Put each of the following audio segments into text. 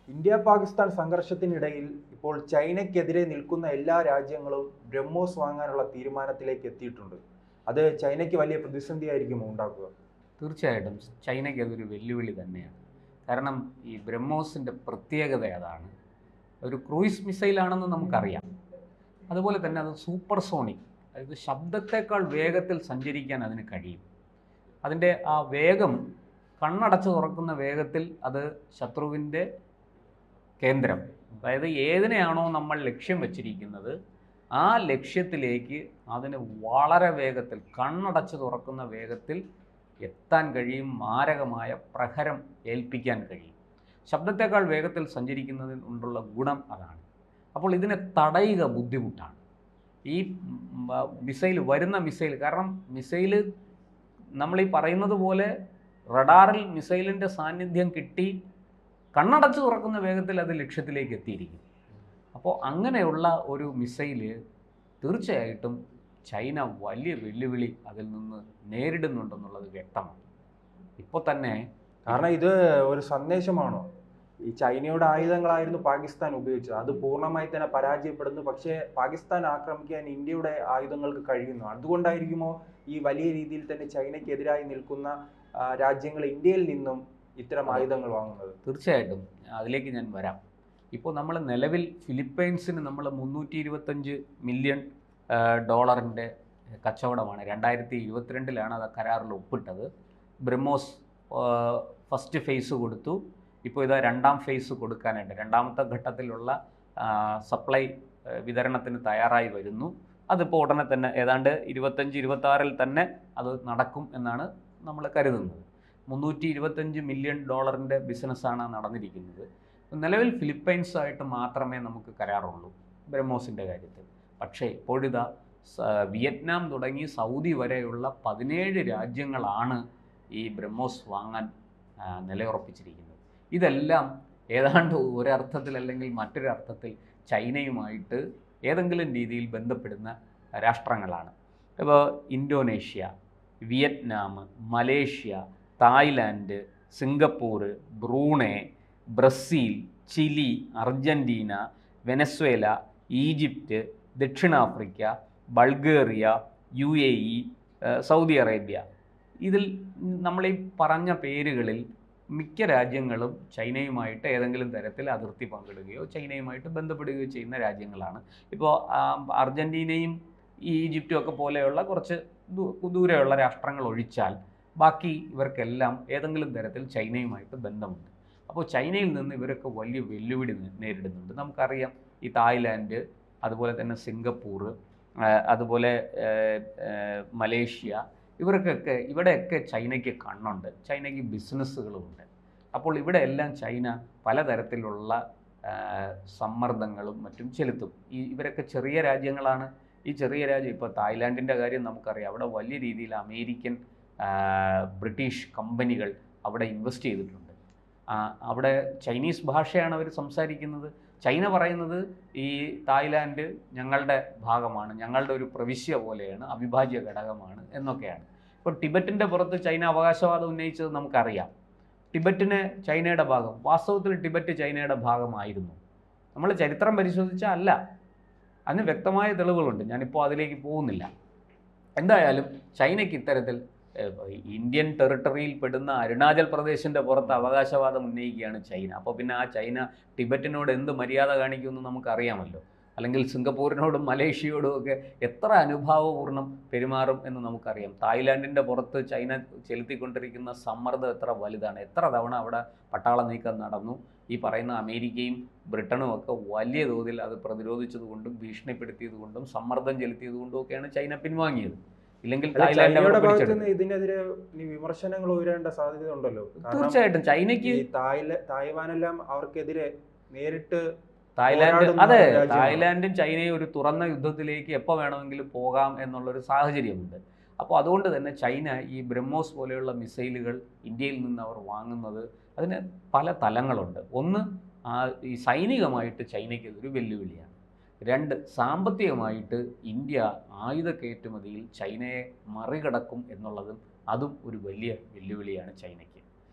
India Pakistan സംഘർഷത്തിനിടയിൽ ഇപ്പോൾ ചൈനയ്ക്കെതിരെ നിൽക്കുന്ന എല്ലാ രാജ്യങ്ങളും ബ്രഹ്മോസ് വാങ്ങാനുള്ള തീരുമാനത്തിലേക്ക് എത്തിയിട്ടുണ്ട്. അത് ചൈനയ്ക്ക് വലിയ പ്രതിസന്ധിയായിരിക്കുമോ ഉണ്ടാക്കുക? തീർച്ചയായിട്ടും ചൈനയ്ക്ക് അതൊരു വെല്ലുവിളി തന്നെയാണ്. കാരണം ഈ ബ്രഹ്മോസിൻ്റെ പ്രത്യേകത അതാണ്. ഒരു ക്രൂയിസ് മിസൈലാണെന്ന് നമുക്കറിയാം. അതുപോലെ തന്നെ അത് സൂപ്പർസോണിക്, അതായത് ശബ്ദത്തേക്കാൾ വേഗത്തിൽ സഞ്ചരിക്കാൻ അതിന് കഴിയും. അതിൻ്റെ ആ വേഗം, കണ്ണടച്ച് തുറക്കുന്ന വേഗത്തിൽ അത് ശത്രുവിൻ്റെ കേന്ദ്രം, അതായത് ഏതിനെയാണോ നമ്മൾ ലക്ഷ്യം വച്ചിരിക്കുന്നത് ആ ലക്ഷ്യത്തിലേക്ക് അതിന് വളരെ വേഗത്തിൽ, കണ്ണടച്ച് തുറക്കുന്ന വേഗത്തിൽ എത്താൻ കഴിയും. മാരകമായ പ്രഹരം ഏൽപ്പിക്കാൻ കഴിയും. ശബ്ദത്തേക്കാൾ വേഗത്തിൽ സഞ്ചരിക്കുന്നതിന് കൊണ്ടുള്ള ഗുണം അതാണ്. അപ്പോൾ ഇതിനെ തടയുക ബുദ്ധിമുട്ടാണ്. ഈ വരുന്ന മിസൈൽ, കാരണം മിസൈല് നമ്മൾ ഈ പറയുന്നത് പോലെ റഡാറിൽ മിസൈലിൻ്റെ സാന്നിധ്യം കിട്ടി കണ്ണടച്ച് തുറക്കുന്ന വേഗത്തിൽ അത് ലക്ഷ്യത്തിലേക്ക് എത്തിയിരിക്കും. അപ്പോൾ അങ്ങനെയുള്ള ഒരു മിസൈല് തീർച്ചയായിട്ടും ചൈന വലിയ വെല്ലുവിളി അതിൽ നിന്ന് നേരിടുന്നുണ്ടെന്നുള്ളത് വ്യക്തമാണ്. ഇപ്പോൾ തന്നെ കാരണം ഇത് ഒരു സന്ദേശമാണോ? ഈ ചൈനയുടെ ആയുധങ്ങളായിരുന്നു പാകിസ്ഥാൻ ഉപയോഗിച്ചത്, അത് പൂർണ്ണമായി തന്നെ പരാജയപ്പെടുന്നു. പക്ഷേ പാകിസ്ഥാൻ ആക്രമിക്കാൻ ഇന്ത്യയുടെ ആയുധങ്ങൾക്ക് കഴിയുന്നു. അതുകൊണ്ടായിരിക്കുമോ ഈ വലിയ രീതിയിൽ തന്നെ ചൈനയ്ക്കെതിരായി നിൽക്കുന്ന രാജ്യങ്ങൾ ഇന്ത്യയിൽ നിന്നും ഇത്തരം ആയുധങ്ങൾ വാങ്ങുന്നത്? തീർച്ചയായിട്ടും അതിലേക്ക് ഞാൻ വരാം. ഇപ്പോൾ നമ്മൾ നിലവിൽ ഫിലിപ്പൈൻസിന് നമ്മൾ 325 മില്യൺ ഡോളറിൻ്റെ കച്ചവടമാണ് 2022 അത് കരാറിൽ ഒപ്പിട്ടത്. ബ്രഹ്മോസ് ഫസ്റ്റ് ഫേസ് കൊടുത്തു. ഇപ്പോൾ ഇതാ രണ്ടാം ഫേസ് കൊടുക്കാനായിട്ട്, രണ്ടാമത്തെ ഘട്ടത്തിലുള്ള സപ്ലൈ വിതരണത്തിന് തയ്യാറായി വരുന്നു. അതിപ്പോൾ ഉടനെ തന്നെ ഏതാണ്ട് 25-26 തന്നെ അത് നടക്കും എന്നാണ് നമ്മൾ കരുതുന്നത്. 325 മില്യൺ ഡോളറിൻ്റെ ബിസിനസ്സാണ് നടന്നിരിക്കുന്നത്. നിലവിൽ ഫിലിപ്പൈൻസായിട്ട് മാത്രമേ നമുക്ക് കരാറുള്ളൂ ബ്രഹ്മോസിൻ്റെ കാര്യത്തിൽ. പക്ഷേ ഇപ്പോഴിതാ വിയറ്റ്നാം തുടങ്ങി സൗദി വരെയുള്ള 17 രാജ്യങ്ങളാണ് ഈ ബ്രഹ്മോസ് വാങ്ങാൻ നിലയുറപ്പിച്ചിരിക്കുന്നത്. ഇതെല്ലാം ഏതാണ്ട് ഒരർത്ഥത്തിൽ അല്ലെങ്കിൽ മറ്റൊരർത്ഥത്തിൽ ചൈനയുമായിട്ട് ഏതെങ്കിലും രീതിയിൽ ബന്ധപ്പെടുന്ന രാഷ്ട്രങ്ങളാണ്. ഇപ്പോൾ Indonesia, Vietnam, Malaysia, Thailand, Singapore, Brunei, Brazil, Chile, Argentina, Venezuela, Egypt, ദക്ഷിണാഫ്രിക്ക, ബൾഗേറിയ, UAE, സൗദി അറേബ്യ. ഇതിൽ നമ്മൾ ഈ പറഞ്ഞ പേരുകളിൽ മിക്ക രാജ്യങ്ങളും ചൈനയുമായിട്ട് ഏതെങ്കിലും തരത്തിൽ അതിർത്തി പങ്കിടുകയോ ചൈനയുമായിട്ട് ബന്ധപ്പെടുകയോ ചെയ്യുന്ന രാജ്യങ്ങളാണ്. ഇപ്പോൾ അർജൻറ്റീനയും ഈജിപ്റ്റും ഒക്കെ പോലെയുള്ള കുറച്ച് ദൂരെയുള്ള രാഷ്ട്രങ്ങൾ ഒഴിച്ചാൽ ബാക്കി ഇവർക്കെല്ലാം ഏതെങ്കിലും തരത്തിൽ ചൈനയുമായിട്ട് ബന്ധമുണ്ട്. അപ്പോൾ ചൈനയിൽ നിന്ന് ഇവരൊക്കെ വലിയ വെല്ലുവിളി നേരിടുന്നുണ്ട്. നമുക്കറിയാം, ഈ തായ്ലാൻഡ്, അതുപോലെ തന്നെ സിംഗപ്പൂർ, അതുപോലെ മലേഷ്യ, ഇവിടെയൊക്കെ ചൈനയ്ക്ക് കണ്ണുണ്ട്, ചൈനയ്ക്ക് ബിസിനസ്സുകളുമുണ്ട്. അപ്പോൾ ഇവിടെ എല്ലാം ചൈന പലതരത്തിലുള്ള സമ്മർദ്ദങ്ങളും മറ്റും ചെലുത്തും. ഇവരൊക്കെ ചെറിയ രാജ്യങ്ങളാണ്. ഈ ചെറിയ രാജ്യം, ഇപ്പോൾ തായ്ലാൻഡിൻ്റെ കാര്യം നമുക്കറിയാം. അവിടെ വലിയ രീതിയിൽ അമേരിക്കൻ, ബ്രിട്ടീഷ് കമ്പനികൾ അവിടെ ഇൻവെസ്റ്റ് ചെയ്തിട്ടുണ്ട്. അവിടെ ചൈനീസ് ഭാഷയാണ് അവർ സംസാരിക്കുന്നത്. ചൈന പറയുന്നത് ഈ തായ്ലാൻഡ് ഞങ്ങളുടെ ഭാഗമാണ്, ഞങ്ങളുടെ ഒരു പ്രവിശ്യ പോലെയാണ്, അവിഭാജ്യ ഘടകമാണ് എന്നൊക്കെയാണ്. ഇപ്പോൾ ടിബറ്റിൻ്റെ പുറത്ത് ചൈന അവകാശവാദം ഉന്നയിച്ചത് നമുക്കറിയാം. ടിബറ്റിന് ചൈനയുടെ ഭാഗം, വാസ്തവത്തിൽ ടിബറ്റ് ചൈനയുടെ ഭാഗമായിരുന്നു. നമ്മൾ ചരിത്രം പരിശോധിച്ചാൽ അല്ല, അതിന് വ്യക്തമായ തെളിവുകളുണ്ട്. ഞാനിപ്പോൾ അതിലേക്ക് പോകുന്നില്ല. എന്തായാലും ചൈനയ്ക്ക് ഇത്തരത്തിൽ ഇന്ത്യൻ ടെറിട്ടറിയിൽ പെടുന്ന അരുണാചൽ പ്രദേശിൻ്റെ പുറത്ത് അവകാശവാദം ഉന്നയിക്കുകയാണ് ചൈന. അപ്പോൾ പിന്നെ ആ ചൈന ടിബറ്റിനോട് എന്ത് മര്യാദ കാണിക്കുമെന്ന് നമുക്കറിയാമല്ലോ. അല്ലെങ്കിൽ സിംഗപ്പൂരിനോടും മലേഷ്യയോടും ഒക്കെ എത്ര അനുഭാവപൂർണ്ണം പെരുമാറും എന്ന് നമുക്കറിയാം. തായ്ലാൻഡിൻ്റെ പുറത്ത് ചൈന ചെലുത്തിക്കൊണ്ടിരിക്കുന്ന സമ്മർദ്ദം എത്ര വലുതാണ്. എത്ര തവണ അവിടെ പട്ടാള നീക്കം നടന്നു. ഈ പറയുന്ന അമേരിക്കയും ബ്രിട്ടനും ഒക്കെ വലിയ തോതിൽ അത് പ്രതിരോധിച്ചതുകൊണ്ടും ഭീഷണിപ്പെടുത്തിയതുകൊണ്ടും സമ്മർദ്ദം ചെലുത്തിയതുകൊണ്ടും ഒക്കെയാണ് ചൈന പിൻവാങ്ങിയത്. ഇല്ലെങ്കിൽ ചൈനയുടെ ഭാഗത്ത് നിന്ന് ഇതിനെതിരെ വിമർശനങ്ങൾ ഉയരേണ്ട സാധ്യത ഉണ്ടല്ലോ. തീർച്ചയായിട്ടും ചൈനയ്ക്ക് തായ്വാനെല്ലാം അവർക്കെതിരെ നേരിട്ട് തായ്ലാൻഡും ചൈനയും ഒരു തുറന്ന യുദ്ധത്തിലേക്ക് എപ്പോൾ വേണമെങ്കിലും പോകാം എന്നുള്ളൊരു സാഹചര്യമുണ്ട്. അപ്പോൾ അതുകൊണ്ട് തന്നെ ചൈന ഈ ബ്രഹ്മോസ് പോലെയുള്ള മിസൈലുകൾ ഇന്ത്യയിൽ നിന്ന് അവർ വാങ്ങുന്നത്, അതിന് പല തലങ്ങളുണ്ട്. ഒന്ന്, ഈ സൈനികമായിട്ട് ചൈനയ്ക്ക് ഇതൊരു വെല്ലുവിളിയാണ്. 2, സാമ്പത്തികമായിട്ട് ഇന്ത്യ ആയുധ കയറ്റുമതിയിൽ ചൈനയെ മറികടക്കും എന്നുള്ളതും അതും ഒരു വലിയ വെല്ലുവിളിയാണ് ചൈനയ്ക്ക്.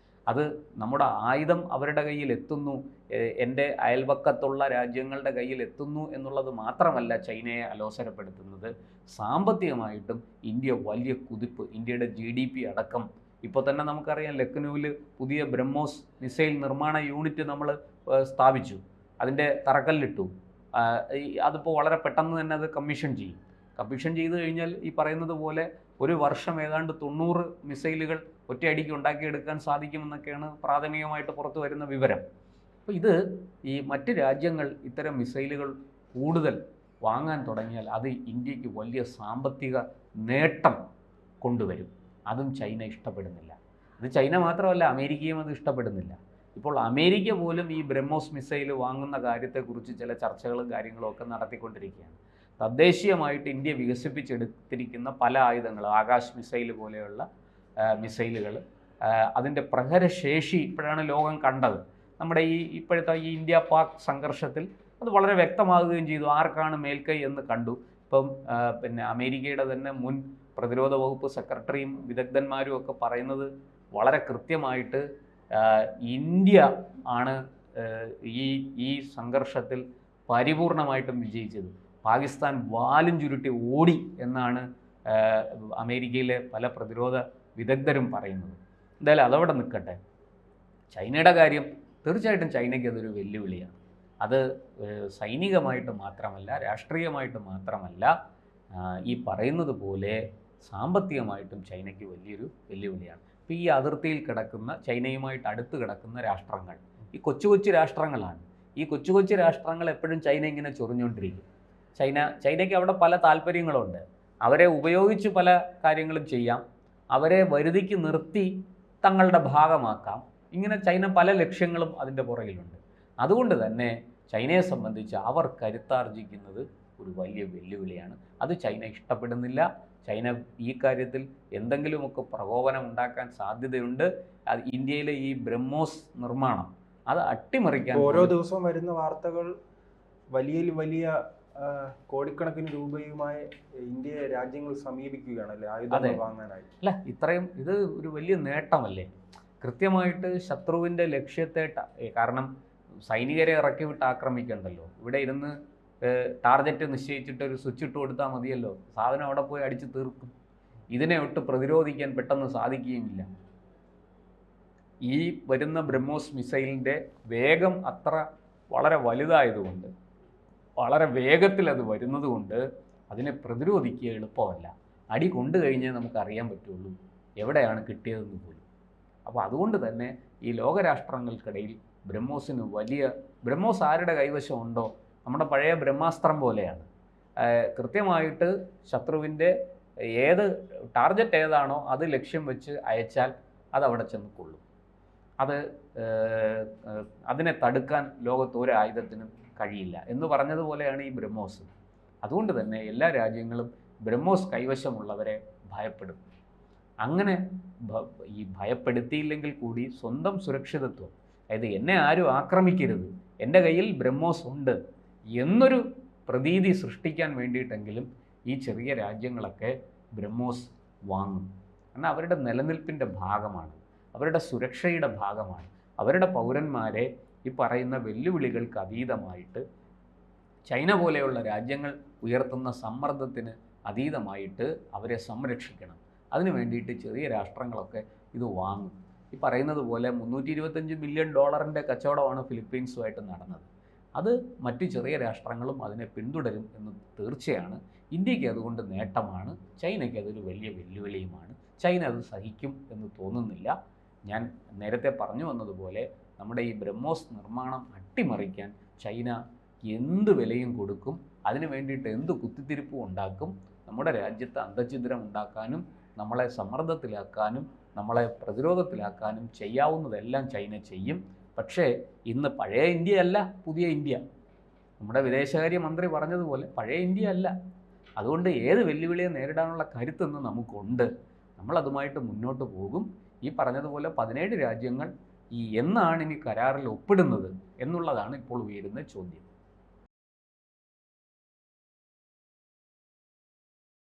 അത് നമ്മുടെ ആയുധം അവരുടെ കയ്യിൽ എത്തുന്നു, എൻ്റെ അയൽവക്കത്തുള്ള രാജ്യങ്ങളുടെ കയ്യിൽ എത്തുന്നു എന്നുള്ളത് മാത്രമല്ല ചൈനയെ അലോസരപ്പെടുത്തുന്നത്. സാമ്പത്തികമായിട്ടും ഇന്ത്യ വലിയ കുതിപ്പ്, ഇന്ത്യയുടെ GDP അടക്കം ഇപ്പോൾ തന്നെ നമുക്കറിയാം, ലക്നൌവിൽ പുതിയ ബ്രഹ്മോസ് മിസൈൽ നിർമ്മാണ യൂണിറ്റ് നമ്മൾ സ്ഥാപിച്ചു, അതിൻ്റെ തറക്കല്ലിട്ടു. അതിപ്പോൾ വളരെ പെട്ടെന്ന് തന്നെ അത് കമ്മീഷൻ ചെയ്യും. കമ്മീഷൻ ചെയ്തു കഴിഞ്ഞാൽ ഈ പറയുന്നത് പോലെ ഒരു വർഷം ഏതാണ്ട് 90 മിസൈലുകൾ ഒറ്റയടിക്ക് ഉണ്ടാക്കിയെടുക്കാൻ സാധിക്കുമെന്നൊക്കെയാണ് പ്രാഥമികമായിട്ട് പുറത്തു വരുന്ന വിവരം. അപ്പോൾ ഇത് ഈ മറ്റ് രാജ്യങ്ങൾ ഇത്തരം മിസൈലുകൾ കൂടുതൽ വാങ്ങാൻ തുടങ്ങിയാൽ അത് ഇന്ത്യക്ക് വലിയ സാമ്പത്തിക നേട്ടം കൊണ്ടുവരും. അതും ചൈന ഇഷ്ടപ്പെടുന്നില്ല. ഇത് ചൈന മാത്രമല്ല, അമേരിക്കയും അത് ഇഷ്ടപ്പെടുന്നില്ല. ഇപ്പോൾ അമേരിക്ക പോലും ഈ ബ്രഹ്മോസ് മിസൈൽ വാങ്ങുന്ന കാര്യത്തെക്കുറിച്ച് ചില ചർച്ചകളും കാര്യങ്ങളും ഒക്കെ നടത്തിക്കൊണ്ടിരിക്കുകയാണ്. തദ്ദേശീയമായിട്ട് ഇന്ത്യ വികസിപ്പിച്ചെടുത്തിരിക്കുന്ന പല ആയുധങ്ങൾ, ആകാശ് മിസൈൽ പോലെയുള്ള മിസൈലുകൾ, അതിൻ്റെ പ്രഹരശേഷി ഇപ്പോഴാണ് ലോകം കണ്ടത്. നമ്മുടെ ഇപ്പോഴത്തെ ഈ ഇന്ത്യ പാക് സംഘർഷത്തിൽ അത് വളരെ വ്യക്തമാകുകയും ചെയ്തു, ആർക്കാണ് മേൽക്കൈ എന്ന് കണ്ടു. ഇപ്പം പിന്നെ അമേരിക്കയുടെ തന്നെ മുൻ പ്രതിരോധ വകുപ്പ് സെക്രട്ടറിയും വിദഗ്ധന്മാരും ഒക്കെ പറയുന്നത് വളരെ കൃത്യമായിട്ട് ഇന്ത്യ ആണ് ഈ സംഘർഷത്തിൽ പരിപൂർണമായിട്ടും വിജയിച്ചത്. പാകിസ്ഥാൻ വാലും ചുരുട്ടി ഓടി എന്നാണ് അമേരിക്കയിലെ പല പ്രതിരോധ വിദഗ്ധരും പറയുന്നത്. എന്തായാലും അതവിടെ നിൽക്കട്ടെ. ചൈനയുടെ കാര്യം തീർച്ചയായിട്ടും ചൈനയ്ക്ക് അതൊരു വെല്ലുവിളിയാണ്. അത് സൈനികമായിട്ട് മാത്രമല്ല, രാഷ്ട്രീയമായിട്ട് മാത്രമല്ല, ഈ പറയുന്നത് പോലെ സാമ്പത്തികമായിട്ടും ചൈനയ്ക്ക് വലിയൊരു വെല്ലുവിളിയാണ്. ഇപ്പോൾ ഈ അതിർത്തിയിൽ കിടക്കുന്ന, ചൈനയുമായിട്ട് അടുത്ത് കിടക്കുന്ന രാഷ്ട്രങ്ങൾ ഈ കൊച്ചു കൊച്ചു രാഷ്ട്രങ്ങളാണ്. ഈ കൊച്ചു കൊച്ചു രാഷ്ട്രങ്ങൾ എപ്പോഴും ചൈന ഇങ്ങനെ ചൊറിഞ്ഞുകൊണ്ടിരിക്കും. ചൈനയ്ക്ക് അവിടെ പല താല്പര്യങ്ങളുണ്ട്. അവരെ ഉപയോഗിച്ച് പല കാര്യങ്ങളും ചെയ്യാം, അവരെ വരുതിക്ക് നിർത്തി തങ്ങളുടെ ഭാഗമാക്കാം. ഇങ്ങനെ ചൈന പല ലക്ഷ്യങ്ങളും അതിൻ്റെ പുറകിലുണ്ട്. അതുകൊണ്ട് തന്നെ ചൈനയെ സംബന്ധിച്ച് അവർ കരുത്താർജിക്കുന്നത് ഒരു വലിയ വെല്ലുവിളിയാണ്. അത് ചൈന ഇഷ്ടപ്പെടുന്നില്ല. ചൈന ഈ കാര്യത്തിൽ എന്തെങ്കിലുമൊക്കെ പ്രകോപനം ഉണ്ടാക്കാൻ സാധ്യതയുണ്ട്. ഇന്ത്യയിലെ ഈ ബ്രഹ്മോസ് നിർമ്മാണം അത് അട്ടിമറിക്കാൻ ഓരോ ദിവസവും വരുന്ന വാർത്തകൾ വലിയ കോടിക്കണക്കിന് രൂപയുമായി ഇന്ത്യയെ രാജ്യങ്ങൾ സമീപിക്കുകയാണല്ലേ ആയുധങ്ങൾ വാങ്ങാനായി. അല്ല, ഇത്രയും ഇത് ഒരു വലിയ നേട്ടമല്ലേ? കൃത്യമായിട്ട് ശത്രുവിൻ്റെ ലക്ഷ്യത്തെ, കാരണം സൈനികരെ ഇറക്കി വിട്ട് ആക്രമിക്കണ്ടല്ലോ, ഇവിടെ ഇരുന്ന് ടാർഗറ്റ് നിശ്ചയിച്ചിട്ട് ഒരു സ്വിച്ച് ഇട്ട് കൊടുത്താൽ മതിയല്ലോ, സാധനം അവിടെ പോയി അടിച്ച് തീർക്കും. ഇതിനെ ഒട്ട് പ്രതിരോധിക്കാൻ പെട്ടെന്ന് സാധിക്കുകയുമില്ല. ഈ വരുന്ന ബ്രഹ്മോസ് മിസൈലിൻ്റെ വേഗം അത്ര വളരെ വലുതായതുകൊണ്ട്, വളരെ വേഗത്തിൽ അത് വരുന്നത് കൊണ്ട് അതിനെ പ്രതിരോധിക്കുക എളുപ്പമല്ല. അടി കൊണ്ടു കഴിഞ്ഞാൽ നമുക്ക് അറിയാൻ പറ്റുള്ളൂ എവിടെയാണ് കിട്ടിയതെന്ന് പോലും. അപ്പോൾ അതുകൊണ്ട് തന്നെ ഈ ലോകരാഷ്ട്രങ്ങൾക്കിടയിൽ ബ്രഹ്മോസ് ആരുടെ കൈവശം ഉണ്ടോ, നമ്മുടെ പഴയ ബ്രഹ്മാസ്ത്രം പോലെയാണ്. കൃത്യമായിട്ട് ശത്രുവിൻ്റെ ഏത് ടാർഗറ്റ് ഏതാണോ അത് ലക്ഷ്യം വെച്ച് അയച്ചാൽ അതവിടെ ചെന്ന് കൊള്ളും. അതിനെ തടുക്കാൻ ലോകത്ത് ഒരു ആയുധത്തിനും കഴിയില്ല എന്ന് പറഞ്ഞതുപോലെയാണ് ഈ ബ്രഹ്മോസ്. അതുകൊണ്ട് തന്നെ എല്ലാ രാജ്യങ്ങളും ബ്രഹ്മോസ് കൈവശമുള്ളവരെ ഭയപ്പെടും. അങ്ങനെ ഈ ഭയപ്പെടുത്തിയില്ലെങ്കിൽ കൂടി സ്വന്തം സുരക്ഷിതത്വം, അതായത് എന്നെ ആരും ആക്രമിക്കരുത്, എൻ്റെ കയ്യിൽ ബ്രഹ്മോസ് ഉണ്ട് എന്നൊരു പ്രതീതി സൃഷ്ടിക്കാൻ വേണ്ടിയിട്ടെങ്കിലും ഈ ചെറിയ രാജ്യങ്ങളൊക്കെ ബ്രഹ്മോസ് വാങ്ങും. കാരണം അവരുടെ നിലനിൽപ്പിൻ്റെ ഭാഗമാണ്, അവരുടെ സുരക്ഷയുടെ ഭാഗമാണ്. അവരുടെ പൗരന്മാരെ ഈ പറയുന്ന വെല്ലുവിളികൾക്ക് അതീതമായിട്ട്, ചൈന പോലെയുള്ള രാജ്യങ്ങൾ ഉയർത്തുന്ന സമ്മർദ്ദത്തിന് അതീതമായിട്ട് അവരെ സംരക്ഷിക്കണം. അതിനു വേണ്ടിയിട്ട് ചെറിയ രാഷ്ട്രങ്ങളൊക്കെ ഇത് വാങ്ങും. ഈ പറയുന്നത് പോലെ $325 മില്യൺ കച്ചവടമാണ് ഫിലിപ്പീൻസുമായിട്ട് നടന്നത്. അത് മറ്റ് ചെറിയ രാഷ്ട്രങ്ങളും അതിനെ പിന്തുടരും എന്ന് തീർച്ചയാണ്. ഇന്ത്യക്ക് അതുകൊണ്ട് നേട്ടമാണ്, ചൈനയ്ക്ക് അതൊരു വലിയ വെല്ലുവിളിയുമാണ്. ചൈന അത് സഹിക്കും എന്ന് തോന്നുന്നില്ല. ഞാൻ നേരത്തെ പറഞ്ഞു വന്നതുപോലെ നമ്മുടെ ഈ ബ്രഹ്മോസ് നിർമ്മാണം അട്ടിമറിക്കാൻ ചൈന എന്ത് വിലയും കൊടുക്കും, അതിനു വേണ്ടിയിട്ട് എന്ത് കുത്തിത്തിരിപ്പും ഉണ്ടാക്കും. നമ്മുടെ രാജ്യത്ത് അന്തഛിദ്രം ഉണ്ടാക്കാനും നമ്മളെ സമ്മർദ്ദത്തിലാക്കാനും നമ്മളെ പ്രതിരോധത്തിലാക്കാനും ചെയ്യാവുന്നതെല്ലാം ചൈന ചെയ്യും. പക്ഷേ ഇന്ന് പഴയ ഇന്ത്യ അല്ല പുതിയ ഇന്ത്യ. നമ്മുടെ വിദേശകാര്യമന്ത്രി പറഞ്ഞതുപോലെ പഴയ ഇന്ത്യ അല്ല. അതുകൊണ്ട് ഏത് വെല്ലുവിളിയെ നേരിടാനുള്ള കരുത്ത് നമുക്കുണ്ട്. നമ്മളതുമായിട്ട് മുന്നോട്ട് പോകും. ഈ പറഞ്ഞതുപോലെ 17 രാജ്യങ്ങൾ എന്നാണ് ഇനി കരാറിൽ ഒപ്പിടുന്നത് എന്നുള്ളതാണ് ഇപ്പോൾ ഉയരുന്ന ചോദ്യം.